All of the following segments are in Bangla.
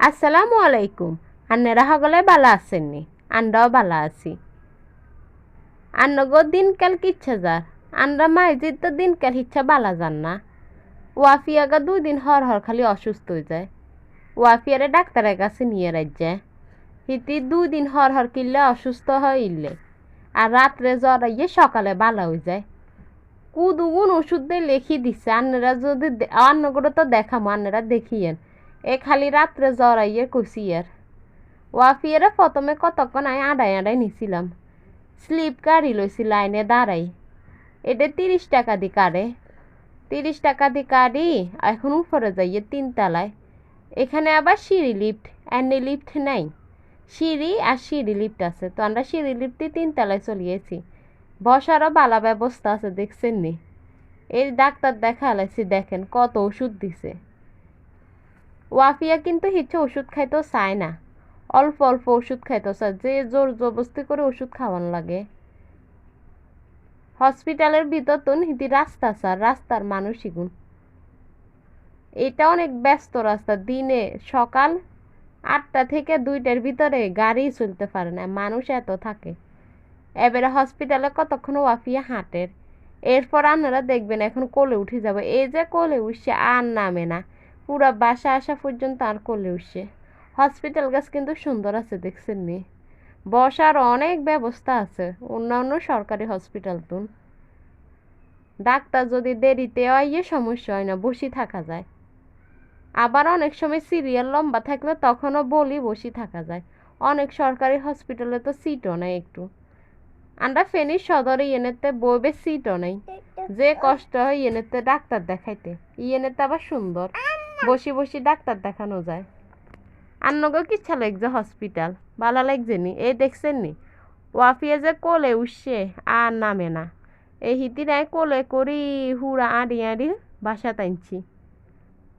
আসসালামু আলাইকুম। আন্নেরা সকলে বালা আছেননি? আন্ডাও বালা আছি। আন্নগো দিনকাল কিচ্ছা যার আন্ডা মাইজির তো দিনকাল হিচ্ছা বালা যান না। ওয়াফিয়াগা 2 দিন হর হর খালি অসুস্থ হয়ে যায়। ওয়াফিয়ারে ডাক্তারের কাছে নিয়ে রাজ্যে হিতি 2 দিন হর হর কিনলে অসুস্থ হয় ইল্লে আর রাত্রে জ্বর আইয়ে সকালে বালা হয়ে যায়। কুদুগুন ওষুধ দিয়ে লেখি দিচ্ছে আন্নেরা যদি আন্নগুলো তো দেখামো আন্নেরা দেখিয়েন এ খালি রাত্রে জ্বর আইয়ে কষি আর ওয়াফিয়ারে প্রথমে কতক্ষণ আমি আড়াই আড়াই নিছিলাম স্লিপ গাড়ি লইছি লাইনে দাঁড়াই এটা 30 টাকা দি কাড়ে 30 টাকা দি কাড়ি এখন উপরে যাইয়ে 3 তলায় এখানে আবার সিঁড়ি লিফট এমনি লিফট নাই সিঁড়ি আর সিঁড়ি লিফট আছে তো আমরা সিঁড়ি লিফটে 3 তলায় চলিয়েছি বসারও বালা ব্যবস্থা আছে দেখছেন নি এই ডাক্তার দেখা লাইছি দেখেন কত ওষুধ দিছে ওয়াফিয়া কিন্তু হিচ্ছে ওষুধ খাইতেও চায় না অল্প অল্প ওষুধ খাইতে চায় যে জোর জবরদস্তি করে ওষুধ খাওয়ান লাগে হসপিটালের ভিতর তো হিতি রাস্তা স্যার রাস্তার মানুষই গুণ এটা অনেক ব্যস্ত রাস্তা দিনে সকাল 8টা থেকে 2টার ভিতরে গাড়ি চলতে পারে না মানুষ এত থাকে এবারে হসপিটালে কতক্ষণ ওয়াফিয়া হাঁটের এরপর আপনারা দেখবেন এখন কোলে উঠে যাবে এই যে কোলে উঠছে আর নামে না পুরা বাসা আসা পর্যন্ত আর কোলে উঠছে হসপিটাল গাছ কিন্তু সুন্দর আছে দেখছেন নি বসার অনেক ব্যবস্থা আছে অন্যান্য সরকারি হসপিটাল তো ডাক্তার যদি দেরিতে আইয়ে সমস্যা হয় না বসে থাকা যায় আবার অনেক সময় সিরিয়াল লম্বা থাকলে তখনও বলি বসে থাকা যায় অনেক সরকারি হসপিটালে তো সিটও নাই একটু আমরা ফেনীর সদরে ইয়েনেতে বইবে সিটও নাই যে কষ্ট হয় ইয়েনেতে ডাক্তার দেখাইতে ইয়েনেতে আবার সুন্দর বসে বসে ডাক্তার দেখানো যায় আন্নগো কিচ্ছা লাগছে হসপিটাল ভালো লাগছে নি এই দেখছেন নি ওয়াফিয়া যে কোলে উঠছে আর নামে না এই হিতিরায় কোলে করি হুড়া আড়ি আড়ি বাসা টানছি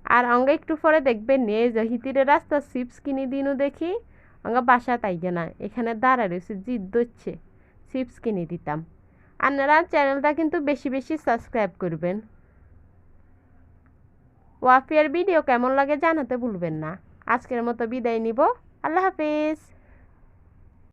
আর অঙ্গে একটু পরে দেখবেন নি এই যে হিতিরে রাস্তা চিপস কিনে দিনও দেখি অঙ্গা বাসা তাইগে না এখানে দাঁড়া রয়েছে জিদ ধরছে চিপস কিনে দিতাম আপনারা চ্যানেলটা কিন্তু বেশি বেশি সাবস্ক্রাইব করবেন ওয়াফিয়ার ভিডিও কেমন লাগে জানাতে ভুলবেন না আজকের মতো বিদায় নিব আল্লাহ হাফেজ